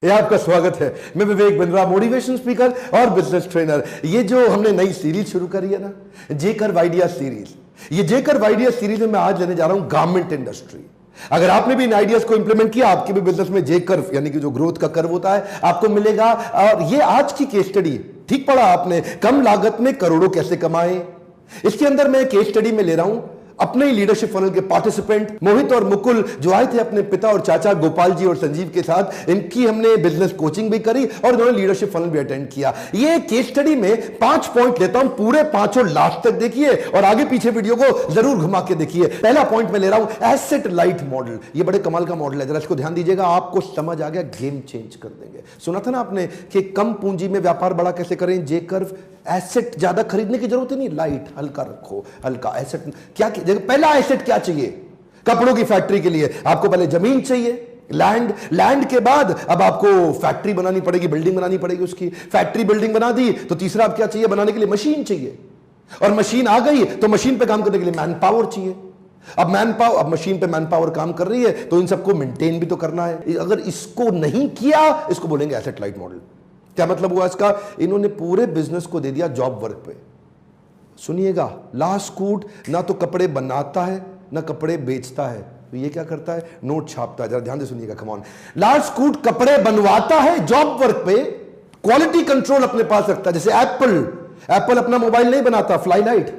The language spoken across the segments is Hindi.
ये आपका स्वागत है। मैं विवेक बिंद्रा, मोटिवेशन स्पीकर और बिजनेस ट्रेनर। ये जो हमने नई सीरीज शुरू करी है ना, जे कर्व आइडिया सीरीज, ये जे कर्व आइडिया सीरीज में मैं आज लेने जा रहा हूं गारमेंट इंडस्ट्री। अगर आपने भी इन आइडियाज को इंप्लीमेंट किया, आपके भी बिजनेस में जे कर्व यानी कि जो ग्रोथ का कर्व होता है आपको मिलेगा। और ये आज की केस स्टडी, ठीक पढ़ा आपने, कम लागत में करोड़ों कैसे कमाएं। इसके अंदर मैं केस स्टडी में ले रहा हूं अपने लीडरशिप फनल के पार्टिसिपेंट मोहित और मुकुल, जो आए थे अपने पिता और चाचा गोपाल जी और संजीव के साथ। इनकी हमने बिजनेस कोचिंग भी करी और इन्होंने लीडरशिप फनल भी अटेंड किया। ये केस स्टडी में 5 पॉइंट लेता हूं, पूरे 5 लास्ट तक देखिए और आगे पीछे वीडियो को जरूर घुमा के देखिए। पहला पॉइंट में ले रहा हूं एसेट लाइट मॉडल। ये बड़े कमाल का मॉडल है, जरा इसको ध्यान दीजिएगा, आपको समझ आ गया, गेम चेंज कर देंगे। सुना था ना आपने कि कम पूंजी में व्यापार बड़ा कैसे करें, जे कर्व। एसेट ज्यादा खरीदने की जरूरत ही नहीं, लाइट हल्का रखो, हल्का एसेट। क्या पहला एसेट क्या चाहिए? कपड़ों की फैक्ट्री के लिए आपको पहले जमीन चाहिए, लैंड के बाद अब आपको फैक्ट्री बनानी पड़ेगी, बिल्डिंग बनानी पड़ेगी। उसकी फैक्ट्री बिल्डिंग बना दी तो तीसरा अब क्या चाहिए? बनाने के लिए मशीन चाहिए, और मशीन आ गई तो मशीन पे काम करने के लिए मैन पावर चाहिए। अब मशीन पे मैन पावर काम कर रही है तो इन सबको मेंटेन भी तो करना है। अगर इसको नहीं किया, इसको बोलेंगे एसेट लाइट मॉडल। क्या मतलब हुआ इसका? इन्होंने पूरे बिजनेस को दे दिया जॉब वर्क पे। सुनिएगा, लास्ट कूट ना तो कपड़े बनाता है ना कपड़े बेचता है, तो ये क्या करता है? नोट छापता है। जरा ध्यान से सुनिएगा, कम ऑन। लास्ट कूट कपड़े बनवाता है जॉब वर्क पे, क्वालिटी कंट्रोल अपने पास रखता है। जैसे एप्पल अपना मोबाइल नहीं बनाता, फ्लाई लाइट।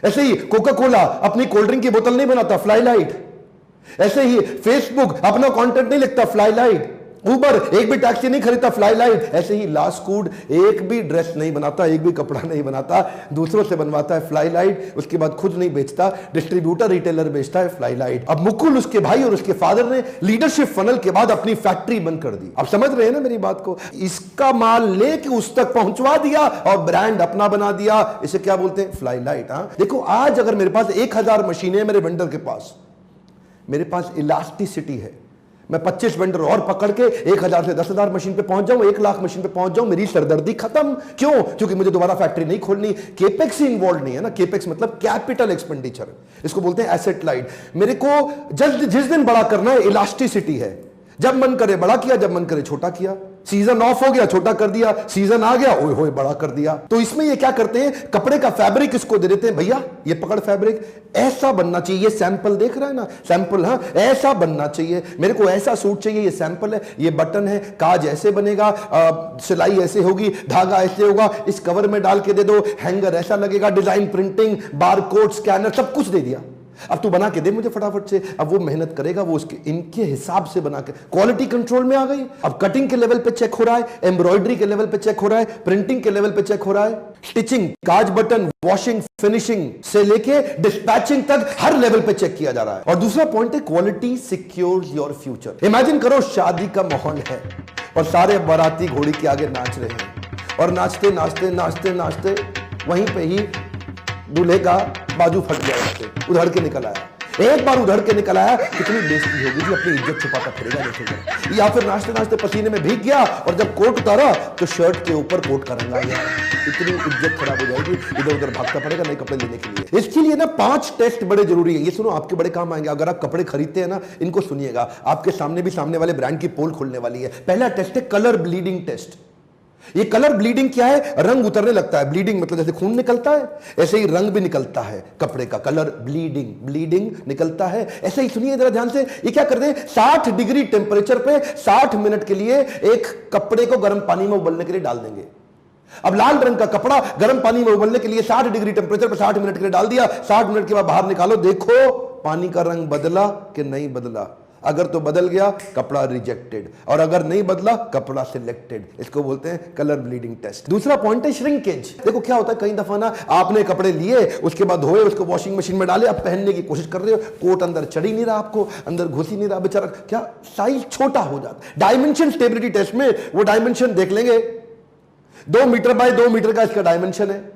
ऐसे ही कोका कोला अपनी कोल्ड ड्रिंक की बोतल नहीं बनाता, फ्लाई लाइट। ऐसे ही फेसबुक अपना कंटेंट नहीं लिखता, फ्लाई लाइट। उबर एक भी टैक्सी नहीं खरीदता, फ्लाई लाइट। ऐसे ही लास्कूड एक भी ड्रेस नहीं बनाता, एक भी कपड़ा नहीं बनाता, दूसरों से बनवाता है, फ्लाई लाइट। उसके बाद खुद नहीं बेचता, डिस्ट्रीब्यूटर रिटेलर बेचता है, फ्लाई लाइट। अब मुकुल, उसके भाई और उसके फादर ने लीडरशिप फनल के बाद अपनी फैक्ट्री बंद कर दी। अब समझ रहे हैं ना मेरी बात को? इसका माल लेके उस तक पहुंचवा दिया और ब्रांड अपना बना दिया। इसे क्या बोलते हैं? Fly light. देखो, आज अगर मेरे पास 1000 मशीनें मेरे वेंडर के पास, मेरे पास इलास्टिसिटी है, मैं 25 वेंडर और पकड़ के 1000 से 10,000 मशीन पे पहुंच जाऊं, 1 लाख मशीन पे पहुंच जाऊं, मेरी सरदर्दी खत्म। क्यों? क्योंकि मुझे दोबारा फैक्ट्री नहीं खोलनी, केपेक्स ही इन्वॉल्व नहीं है ना। केपेक्स मतलब कैपिटल एक्सपेंडिचर, इसको बोलते हैं एसेट लाइट। मेरे को जिस दिन बड़ा करना है, इलास्टिसिटी है। जब मन करे बड़ा किया, जब मन करे छोटा किया। सीजन ऑफ हो गया, छोटा कर दिया, सीजन आ गया, ओए होए बड़ा कर दिया। तो इसमें ये क्या करते हैं, कपड़े का फैब्रिक इसको दे देते हैं, भैया ये पकड़ फैब्रिक, ऐसा बनना चाहिए। ये सैंपल देख रहा है ना, सैंपल, हाँ, ऐसा बनना चाहिए। मेरे को ऐसा सूट चाहिए, ये सैंपल है, ये बटन है, काज ऐसे बनेगा, सिलाई ऐसे होगी, धागा ऐसे होगा, इस कवर में डाल के दे दो, हैंगर ऐसा लगेगा, डिजाइन, प्रिंटिंग, बारकोड, स्कैनर, सब कुछ दे दिया। अब तू बना के दे मुझे फटाफट से। अब वो मेहनत करेगा, वो उसके इनके हिसाब से बना के, क्वालिटी कंट्रोल में आ गई। अब कटिंग के लेवल पे चेक हो रहा है, एम्ब्रॉयडरी के लेवल पे चेक हो रहा है, प्रिंटिंग के लेवल पे चेक हो रहा है, स्टिचिंग, काज, बटन, वॉशिंग, फिनिशिंग से लेके डिस्पैचिंग तक हर लेवल पे चेक किया जा रहा है। और दूसरा पॉइंट है, quality secures your future. Imagine करो शादी का माहौल है और सारे बाराती घोड़ी के आगे नाच रहे हैं, और नाचते नाचते नाचते नाचते वहीं पे ही दूल्हे का बाजू फट गया, उधड़ के निकल आया। एक बार उधड़ के निकल आया, कितनी बेइज्जती होगी जी, अपनी इज्जत छुपाता फिरेगा नहीं। या फिर नाचते नाचते पसीने में भीग गया और जब कोट उतारा तो शर्ट के ऊपर कोट का रंग आ गया, इतनी इज्जत खराब हो जाएगी, इधर उधर भागता पड़ेगा नए कपड़े लेने के लिए। इसके लिए ना 5 टेस्ट बड़े जरूरी है। ये सुनो, आपके बड़े काम आएंगे। अगर आप कपड़े खरीदते हैं ना, इनको सुनिएगा, आपके सामने भी सामने वाले ब्रांड की पोल खुलने वाली है। पहला टेस्ट है कलर ब्लीडिंग टेस्ट। ये कलर ब्लीडिंग क्या है? रंग उतरने लगता है। ब्लीडिंग मतलब जैसे खून निकलता है, ऐसे ही रंग भी निकलता है कपड़े का। कलर ब्लीडिंग निकलता है। ऐसे ही सुनिए जरा ध्यान से, ये क्या करते हैं, 60 डिग्री टेंपरेचर पे 60 मिनट के लिए एक कपड़े को गर्म पानी में उबलने के लिए डाल देंगे। अब लाल रंग का कपड़ा गर्म पानी में उबलने के लिए 60 डिग्री टेंपरेचर पे 60 मिनट के लिए डाल दिया। 60 मिनट के बाद बाहर निकालो, देखो पानी का रंग बदला कि नहीं बदला। अगर तो बदल गया, कपड़ा रिजेक्टेड, और अगर नहीं बदला, कपड़ा सिलेक्टेड। इसको बोलते हैं कलर ब्लीडिंग टेस्ट। दूसरा पॉइंट है श्रिंकेज। देखो क्या होता है, कई दफा ना आपने कपड़े लिए, उसके बाद धोए, उसको वॉशिंग मशीन में डाले, अब पहनने की कोशिश कर रहे हो, कोट अंदर चढ़ ही नहीं रहा, आपको अंदर घुस ही नहीं रहा, बेचारा क्या साइज छोटा हो जाता। डायमेंशन स्टेबिलिटी टेस्ट में वो डायमेंशन देख लेंगे, 2 मीटर बाय 2 मीटर का इसका डायमेंशन है,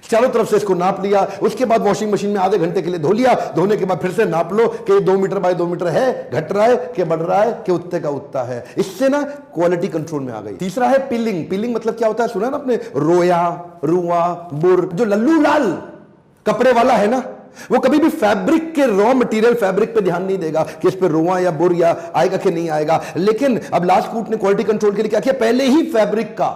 चारों तरफ से इसको नाप लिया, उसके बाद वॉशिंग मशीन में आधे घंटे के लिए धो लिया। धोने के बाद फिर से नाप लो कि 2 मीटर बाय 2 मीटर है, घट रहा है कि बढ़ रहा है कि उत्ते का उत्ता है। इससे ना क्वालिटी कंट्रोल में आ गई। तीसरा है पिलिंग मतलब क्या होता है, सुना ना आपने, रोया, रुआ, बुर, जो लल्लू लाल कपड़े वाला है ना, वो कभी भी फैब्रिक के रॉ मटेरियल फैब्रिक पे ध्यान नहीं देगा कि इस पे रोआ या बुर या आएगा कि नहीं आएगा। लेकिन अब लास्टकूट ने क्वालिटी कंट्रोल के लिए क्या किया, पहले ही फैब्रिक का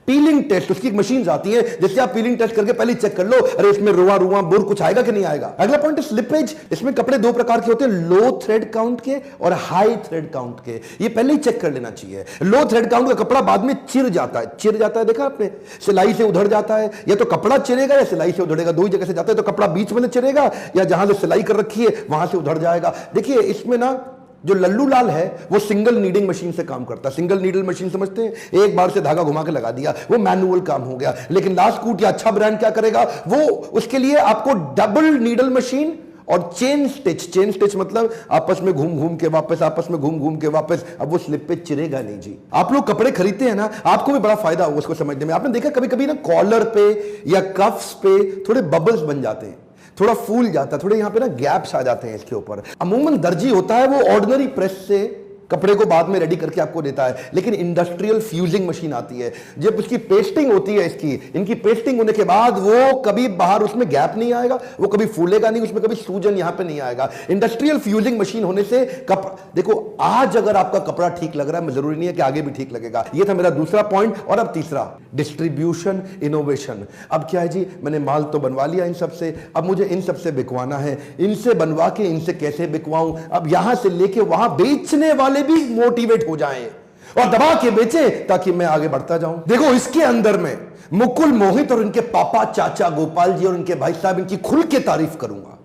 पीलिंग टेस्ट, उसकी मशीन आती है जिससे आप पीलिंग टेस्ट करके पहले चेक कर लो, अरे इसमें रोआ रुआ बुर कुछ आएगा कि नहीं आएगा। अगला पॉइंट है स्लिपेज। इसमें कपड़े दो प्रकार के होते हैं, लो थ्रेड काउंट के और हाई थ्रेड काउंट के। ये पहले ही चेक कर लेना चाहिए। लो थ्रेड काउंट का कपड़ा बाद में चिर जाता है, देखा आपने, सिलाई से उधड़ जाता है, या तो कपड़ा चिरेगा या सिलाई से उधड़ेगा, दो ही जगह से जाता है। तो कपड़ा बीच में चिरेगा या जहां से सिलाई कर रखी है वहां से उधड़ जाएगा। देखिए इसमें ना जो लल्लू लाल है वो सिंगल नीडिंग मशीन से काम करता है। सिंगल नीडल मशीन समझते हैं, एक बार से धागा घुमा के लगा दिया, वो मैनुअल काम हो गया। लेकिन लास्टकूट या अच्छा ब्रांड क्या करेगा, वो उसके लिए आपको डबल नीडल मशीन और चेन स्टिच मतलब आपस में घूम घूम के वापस, आपस में घूम घूम के वापस। अब वो स्लिप पे चिरेगा नहीं जी। आप लोग कपड़े खरीदते हैं ना, आपको भी बड़ा फायदा होगा उसको समझने में। आपने देखा कभी कभी ना कॉलर पे या कफ्स पे थोड़े बबल्स बन जाते हैं, थोड़ा फूल जाता है, थोड़े यहां पे ना गैप्स आ जाते हैं इसके ऊपर। अमूमन दर्जी होता है वो ऑर्डिनरी प्रेस से कपड़े को बाद में रेडी करके आपको देता है, लेकिन इंडस्ट्रियल फ्यूजिंग मशीन आती है, जब उसकी पेस्टिंग होती है, इनकी पेस्टिंग होने के बाद वो कभी बाहर उसमें गैप नहीं आएगा, वो कभी फूलेगा नहीं, उसमें कभी सूजन यहां पे नहीं आएगा। इंडस्ट्रियल फ्यूजिंग मशीन होने से देखो आज अगर आपका कपड़ा ठीक लग रहा है, जरूरी नहीं है कि आगे भी ठीक लगेगा। ये था मेरा दूसरा पॉइंट। और अब तीसरा, डिस्ट्रीब्यूशन इनोवेशन। अब क्या है जी, मैंने माल तो बनवा लिया इन सबसे, अब मुझे इन सबसे बिकवाना है, इनसे बनवा के इनसे कैसे बिकवाऊं, अब यहां से लेके वहां बेचने वाले भी मोटिवेट हो जाएं और दबा के बेचें ताकि मैं आगे बढ़ता जाऊं। देखो इसके अंदर में मुकुल मोहित और इनके पापा चाचा गोपाल जी और इनके भाई साहब, इनकी खुल के तारीफ करूंगा।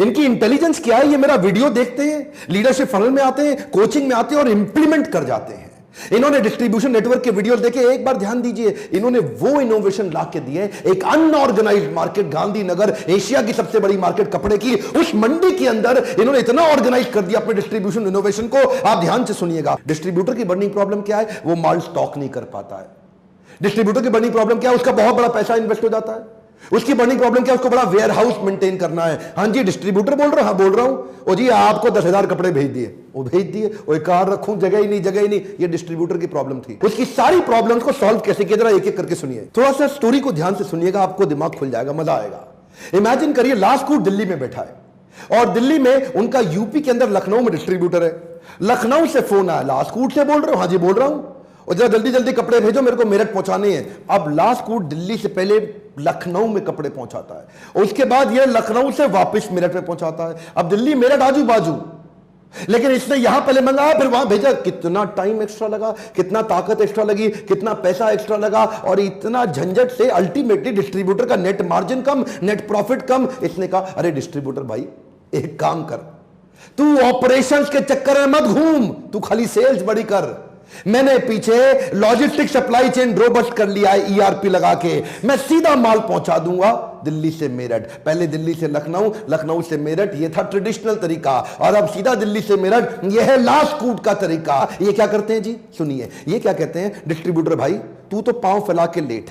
इनकी इंटेलिजेंस क्या है, ये मेरा वीडियो देखते हैं, लीडरशिप फनल में आते हैं, कोचिंग में आते हैं और इंप्लीमेंट कर जाते हैं। इन्होंने डिस्ट्रीब्यूशन नेटवर्क के वीडियोस देखे, एक बार ध्यान दीजिए, इन्होंने वो इनोवेशन ला के दिए। एक अनऑर्गेनाइज्ड मार्केट, गांधीनगर एशिया की सबसे बड़ी मार्केट कपड़े की, उस मंडी के अंदर इन्होंने इतना ऑर्गेनाइज कर दिया अपने डिस्ट्रीब्यूशन इनोवेशन को। आप ध्यान से सुनिएगा। डिस्ट्रीब्यूटर की बर्निंग प्रॉब्लम क्या है, वो माल स्टॉक नहीं कर पाता है। डिस्ट्रीब्यूटर की बर्निंग प्रॉब्लम क्या है, उसका बहुत बड़ा पैसा इन्वेस्ट हो जाता है। उसकी बर्निंग प्रॉब्लम क्या है, उसको बड़ा वेयर हाउस मेंटेन करना है। हाँ जी डिस्ट्रीब्यूटर बोल रहा, हाँ बोल रहा हूं। ओ जी आपको 10,000 कपड़े भेज दिए, वो भेज दिए, वो कार रखूं, जगह ही नहीं। ये डिस्ट्रीब्यूटर की प्रॉब्लम थी। उसकी सारी प्रॉब्लम्स को सॉल्व कैसे किया, जरा एक एक करके सुनिए। थोड़ा सा स्टोरी को ध्यान से सुनिएगा, आपको दिमाग खुल जाएगा, मजा आएगा। इमेजिन करिए लास्टकूट दिल्ली में बैठा है और दिल्ली में उनका यूपी के अंदर लखनऊ में डिस्ट्रीब्यूटर है। लखनऊ से फोन आया, लास्टकूट से बोल रहे हो, हाँ जी बोल रहा हूं, और जरा जल्दी जल्दी कपड़े भेजो, मेरे को मेरठ पहुंचाने हैं। अब लास्टकूट दिल्ली से पहले लखनऊ में कपड़े पहुंचाता है, और उसके बाद यह लखनऊ से वापस मेरठ में पहुंचाता है। अब दिल्ली मेरठ आजू बाजू, लेकिन इसने यहां पहले मंगाया फिर वहां भेजा। कितना टाइम एक्स्ट्रा लगा, कितना ताकत एक्स्ट्रा लगी, कितना पैसा एक्स्ट्रा लगा, और इतना झंझट से अल्टीमेटली डिस्ट्रीब्यूटर का नेट मार्जिन कम, नेट प्रॉफिट कम। इसने कहा अरे डिस्ट्रीब्यूटर भाई एक काम कर, तू ऑपरेशंस के चक्कर में मत घूम, तू खाली सेल्स बड़ी कर। मैंने पीछे लॉजिस्टिक सप्लाई चेन रोबस्ट कर लिया है ईआरपी लगा के, मैं सीधा माल पहुंचा दूंगा दिल्ली से मेरठ। पहले दिल्ली से लखनऊ, लखनऊ से मेरठ, ये था ट्रेडिशनल तरीका, और अब सीधा दिल्ली से मेरठ, यह है लास्टकूट का तरीका। ये क्या करते हैं जी, सुनिए, ये क्या कहते हैं, डिस्ट्रीब्यूटर भाई तू तो पांव फैला के लेट,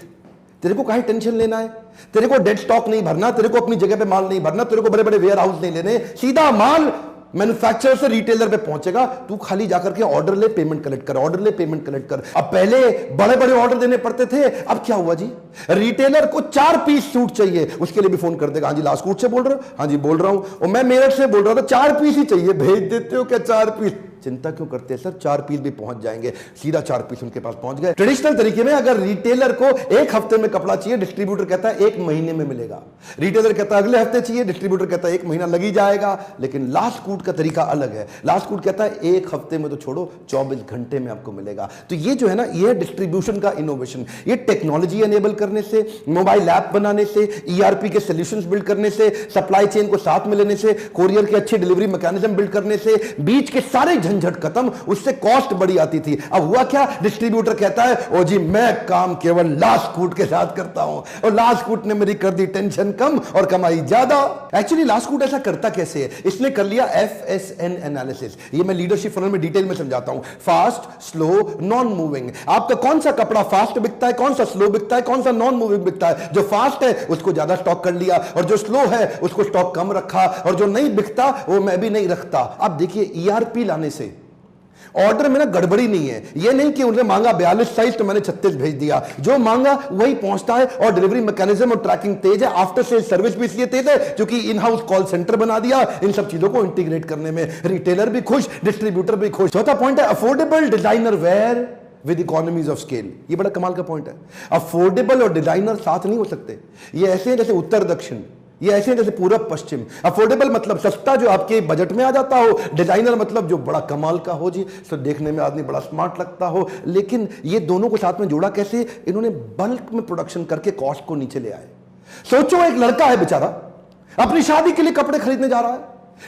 तेरे को काहे टेंशन लेना है, तेरे को डेड स्टॉक नहीं भरना, तेरे को अपनी जगह पे माल नहीं भरना, तेरे को बड़े बड़े वेयर हाउस नहीं लेने, सीधा माल मैन्युफैक्चरर से रिटेलर पे पहुंचेगा, तू खाली जाकर के ऑर्डर ले, पेमेंट कलेक्ट कर, ऑर्डर ले, पेमेंट कलेक्ट कर। अब पहले बड़े बड़े ऑर्डर देने पड़ते थे, अब क्या हुआ जी, रिटेलर को 4 पीस सूट चाहिए, उसके लिए भी फोन कर देगा, हाँ जी लास्टकूट से बोल रहे हो, हाँ जी बोल रहा हूं, और मैं मेरठ से बोल रहा था 4 पीस ही चाहिए, भेज देते हो क्या 4 पीस? चिंता क्यों करते हैं सर, 4 पीस भी पहुंच जाएंगे, सीधा 4 पीस उनके पास पहुंच गए। ट्रेडिशनल तरीके में अगर रिटेलर को 1 हफ्ते में कपड़ा चाहिए, डिस्ट्रीब्यूटर कहता है 1 महीने में मिलेगा, रिटेलर कहता है अगले हफ्ते चाहिए, डिस्ट्रीब्यूटर कहता है 1 महीना लग ही जाएगा। लेकिन लास्टकूट का तरीका अलग है, लास्टकूट कहता है 1 हफ्ते में तो छोड़ो, 24 घंटे में आपको मिलेगा। तो ये जो है ना, ये डिस्ट्रीब्यूशन का इनोवेशन, ये टेक्नोलॉजी एनेबल करने से, मोबाइल ऐप बनाने से, ईआरपी के सॉल्यूशंस बिल्ड करने से, सप्लाई चेन को साथ में लेने से, कोरियर के अच्छे डिलीवरी मैकेनिज्म बिल्ड करने से, बीच के सारे झंझट खत्म, उससे कॉस्ट बड़ी आती थी। अब हुआ क्या, डिस्ट्रीब्यूटर कहता है ओ जी मैं काम केवल लास्टकूट के साथ करता हूं, और लास्टकूट ने मेरी कर दी टेंशन कम और कमाई ज्यादा। एक्चुअली लास्टकूट ऐसा करता कैसे है, इसने कर लिया FSN एनालिसिस, ये मैं लीडरशिप फनल में डिटेल में समझाता हूं, फास्ट, स्लो, नॉन मूविंग। आपका कौन सा कपड़ा फास्ट बिकता है, कौन सा स्लो बिकता है, कौन सा नॉन मूविंग बिकता है। जो फास्ट है उसको ज्यादा स्टॉक कर लिया, और जो स्लो है उसको स्टॉक कम रखा, और जो नहीं बिकता वो मैं भी नहीं रखता। अब देखिए ईआरपी लाने से ऑर्डर में ना गड़बड़ी नहीं है। ये नहीं कि उन्होंने मांगा 42 साइज तो मैंने 36 भेज दिया, जो मांगा वही पहुंचता है। और डिलीवरी मैकेनिज्म और ट्रैकिंग तेज है, आफ्टर सेल सर्विस भी इसलिए तेज है क्योंकि इन हाउस कॉल सेंटर बना दिया इन सब चीजों को इंटीग्रेट करने में। रिटेलर भी खुश, डिस्ट्रीब्यूटर भी खुश। चौथा पॉइंट है affordable designer wear with economies of scale. ये बड़ा कमाल का पॉइंट है। अफोर्डेबल और डिजाइनर साथ नहीं हो सकते। ये ऐसे हैं जैसे उत्तर दक्षिण, ये ऐसे जैसे पूरब पश्चिम। अफोर्डेबल मतलब सस्ता जो आपके बजट में आ जाता हो, डिजाइनर मतलब जो बड़ा कमाल का हो जी, तो देखने में आदमी बड़ा स्मार्ट लगता हो। लेकिन ये दोनों को साथ में जोड़ा कैसे? इन्होंने बल्क में प्रोडक्शन करके कॉस्ट को नीचे ले आए। सोचो एक लड़का है बेचारा, अपनी शादी के लिए कपड़े खरीदने जा रहा है,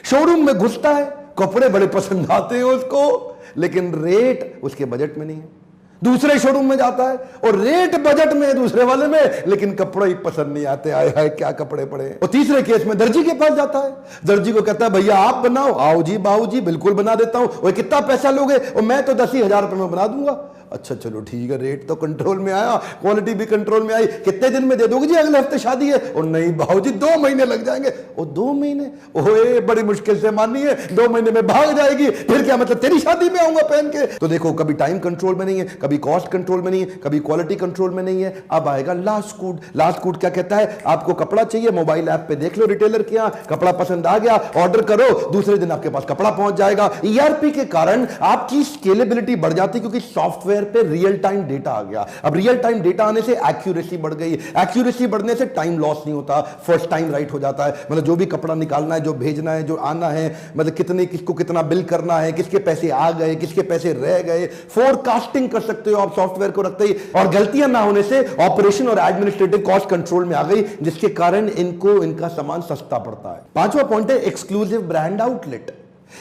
शोरूम में घुसता है, कपड़े बड़े पसंद आते हैं उसको, लेकिन रेट उसके बजट में नहीं है। दूसरे शोरूम में जाता है और रेट बजट में है दूसरे वाले में, लेकिन कपड़े ही पसंद नहीं आते। आए हाय क्या कपड़े पड़े हैं। और तीसरे केस में दर्जी के पास जाता है, दर्जी को कहता है भैया आप बनाओ। आओ जी बाबू जी बिल्कुल बना देता हूं। और कितना पैसा लोगे? और मैं तो 10,000 रुपए में बना दूंगा। अच्छा चलो ठीक है, रेट तो कंट्रोल में आया, क्वालिटी भी कंट्रोल में आई। कितने दिन में दे दोगे जी? अगले हफ्ते शादी है। और नहीं भाऊ जी 2 महीने लग जाएंगे। और 2 महीने? ओए बड़ी मुश्किल से मानी है, 2 महीने में भाग जाएगी। फिर क्या मतलब तेरी शादी में आऊंगा पहन के? तो देखो कभी टाइम कंट्रोल में नहीं है, कभी कॉस्ट कंट्रोल में नहीं है, कभी क्वालिटी कंट्रोल में नहीं है। अब आएगा लास्ट कूड। लास्ट कूड क्या कहता है? आपको कपड़ा चाहिए, मोबाइल ऐप पे देख लो रिटेलर के यहां कपड़ा पसंद आ गया, ऑर्डर करो, दूसरे दिन आपके पास कपड़ा पहुंच जाएगा। ईआरपी के कारण आपकी स्केलेबिलिटी बढ़ जाती है क्योंकि सॉफ्टवेयर पे रियल टाइम डेटा आ गया। अब रियल टाइम डेटा आने से एक्यूरेसी बढ़ गई, एक्यूरेसी बढ़ने से टाइम लॉस नहीं होता, फर्स्ट टाइम राइट हो जाता है। मतलब जो भी कपड़ा निकालना है, जो भेजना है, जो आना है, मतलब कितने किसको कितना बिल करना है, किसके पैसे आ गए, किसके पैसे रह गए, फोरकास्टिंग कर सकते हो आप सॉफ्टवेयर को रखते ही। और गलतियां ना होने से ऑपरेशन और एडमिनिस्ट्रेटिव कॉस्ट कंट्रोल में आ गई, जिसके कारण इनको इनका सामान सस्ता पड़ता है। पांचवा पॉइंट है एक्सक्लूसिव ब्रांड आउटलेट।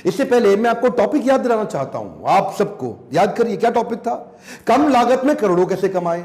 इससे पहले मैं आपको टॉपिक याद दिलाना चाहता हूं, आप सबको याद करिए क्या टॉपिक था? कम लागत में करोड़ों कैसे कमाएं।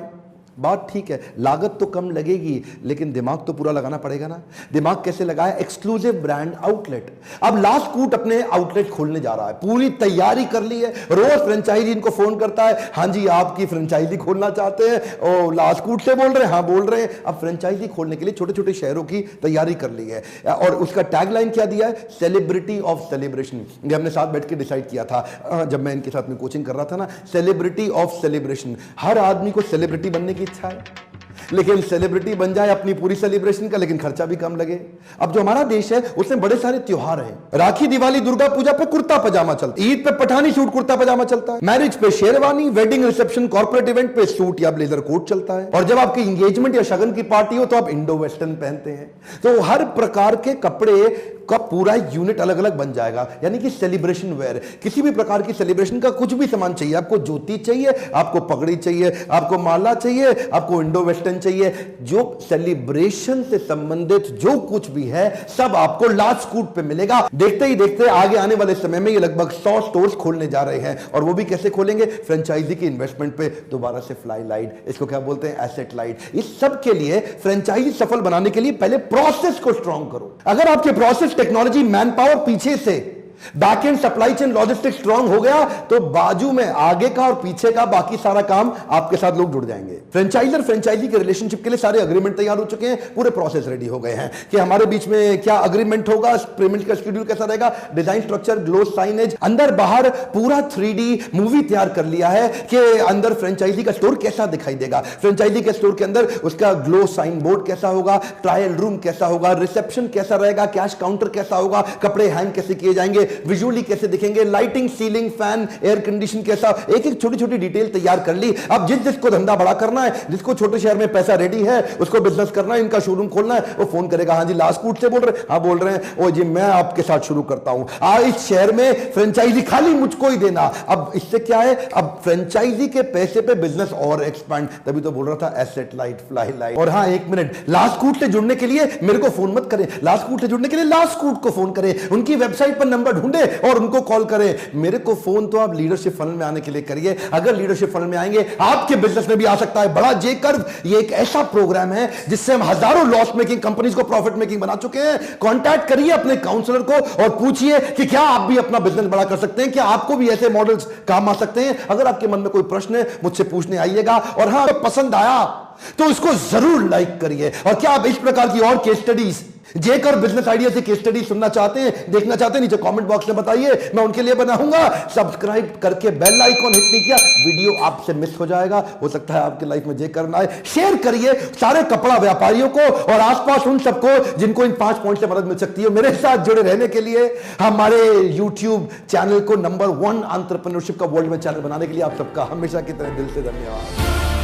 बात ठीक है, लागत तो कम लगेगी लेकिन दिमाग तो पूरा लगाना पड़ेगा ना। दिमाग कैसे लगाए? Exclusive brand outlet. अब लास्ट कूट अपने आउटलेट खोलने जा रहा है, पूरी तैयारी कर ली है। रोज फ्रेंचाइजी इनको फोन करता है, हाँ जी आपकी फ्रेंचाइजी खोलना चाहते हैं। और लास्ट कूट से बोल रहे हैं? हाँ बोल रहे हैं। अब फ्रेंचाइजी खोलने के लिए छोटे छोटे शहरों की तैयारी कर ली है। और उसका टैगलाइन क्या दिया है? Celebrity of celebration. ये हमने साथ बैठ के डिसाइड किया था जब मैं इनके साथ में कोचिंग कर रहा था ना। Celebrity of celebration. हर आदमी को सेलिब्रिटी बनने की इच्छा है, लेकिन सेलिब्रिटी बन जाए अपनी पूरी सेलिब्रेशन का, लेकिन खर्चा भी कम लगे। अब जो हमारा देश है उसमें बड़े सारे त्योहार हैं। राखी, दिवाली, दुर्गा पूजा पे कुर्ता पजामा चलता है, ईद पे पठानी सूट कुर्ता पजामा चलता है, मैरिज पे sherwani, wedding reception corporate event पे सूट या ब्लेजर कोट चलता है, और जब आपकी एंगेजमेंट या शगन की पार्टी हो तो आप इंडो वेस्टर्न पहनते हैं। तो हर प्रकार के कपड़े का पूरा यूनिट अलग अलग बन जाएगा, यानी कि सेलिब्रेशन वेयर। किसी भी प्रकार की सेलिब्रेशन का कुछ भी सामान चाहिए, आपको ज्योति चाहिए, आपको पगड़ी चाहिए, आपको माला चाहिए, आपको इंडो वेस्टर्न चाहिए, जो सेलिब्रेशन से संबंधित जो कुछ भी है सब आपको लास्ट कूट पे मिलेगा। देखते ही देखते आगे आने वाले समय में ये लगभग 100 स्टोर्स खोलने जा रहे हैं, और वो भी कैसे खोलेंगे? फ्रेंचाइजी की इन्वेस्टमेंट पे दोबारा से फ्लाई लाइट, इसको क्या बोलते हैं? Asset light. इस सब के लिए फ्रेंचाइजी सफल बनाने के लिए पहले प्रोसेस को स्ट्रॉन्ग करो। अगर आपके प्रोसेस, टेक्नोलॉजी, मैन पावर पीछे से back and supply chain logistics strong हो गया तो बाजू में आगे का और पीछे का बाकी सारा काम आपके साथ लोग जुड़ जाएंगे। फ्रेंचाइजर फ्रेंचाइजी के रिलेशनशिप के लिए सारे अग्रीमेंट तैयार हो चुके हैं, पूरे प्रोसेस रेडी हो गए हैं कि हमारे बीच में क्या अग्रीमेंट होगा, पेमेंट का शेड्यूल कैसा रहेगा, डिजाइन स्ट्रक्चर, ग्लो साइनेज, अंदर बाहर पूरा 3D मूवी तैयार कर लिया है कि अंदर फ्रेंचाइजी का स्टोर कैसा दिखाई देगा, फ्रेंचाइजी के स्टोर के अंदर उसका ग्लो साइन बोर्ड कैसा होगा, ट्रायल रूम कैसा होगा, रिसेप्शन कैसा रहेगा, कैश काउंटर कैसा होगा, कपड़े हैंग कैसे किए जाएंगे, विजुअली कैसे दिखेंगे, lighting, ceiling, fan, air condition कैसा, एक एक छोटी छोटी डिटेल तैयार कर ली। अब जिसको धंधा बड़ा करना है, जिसको छोटे शहर में पैसा रेडी है, उसको बिजनेस करना है, इनका शोरूम खोलना है, वो फोन करेगा, हाँ जी लास्ट कूट से बोल रहे हैं? हाँ बोल रहे हैं। ओ जी मैं आपके साथ शुरू करता हूं, इस शहर में फ्रेंचाइजी खाली मुझको ही देना। अब इससे क्या है? अब फ्रेंचाइजी के पैसे पे बिजनेस और एक्सपांड। तभी तो बोल रहा था एसेट लाइट, फ्लाई लाइट। और हाँ एक मिनट, लास्ट कूट से जुड़ने के लिए मेरे को फोन मत करें, लास्ट कूट से जुड़ने के लिए लास्ट कूट को फोन करें, उनकी वेबसाइट पर नंबर ढूंढे और उनको कॉल करें। मेरे को फोन तो आप लीडरशिप फनल में आने के लिए करिए। अगर लीडरशिप फनल में आएंगे आपके बिजनेस में भी आ सकता है बड़ा जे कर्व। ये एक ऐसा प्रोग्राम है जिससे हम हजारों लॉस मेकिंग कंपनीज को प्रॉफिट मेकिंग बना चुके हैं। कांटेक्ट करिए अपने काउंसलर को और पूछिए कि क्या आप भी अपना बिजनेस बड़ा कर सकते हैं, क्या आपको भी ऐसे मॉडल्स काम आ सकते हैं। अगर आपके मन में कोई प्रश्न है मुझसे पूछने आइएगा, और हाँ पसंद आया तो इसको जरूर लाइक करिए। और क्या आप इस प्रकार की और केस स्टडीज जेकर बिजनेस आइडिया से केस स्टडी सुनना चाहते हैं, देखना चाहते हैं, नीचे कमेंट बॉक्स में बताइए, मैं उनके लिए बनाऊंगा। सब्सक्राइब करके बेल आइकॉन हिट नहीं किया, वीडियो आपसे मिस हो जाएगा। हो सकता है आपकी लाइफ में जेकर ना आए। शेयर करिए सारे कपड़ा व्यापारियों को और आसपास उन सबको जिनको इन 5 पॉइंट से मदद मिल सकती है। मेरे साथ जुड़े रहने के लिए, हमारे यूट्यूब चैनल को नंबर 1 एंटरप्रेन्योरशिप का वर्ल्ड में चैनल बनाने के लिए आप सबका हमेशा की तरह दिल से धन्यवाद।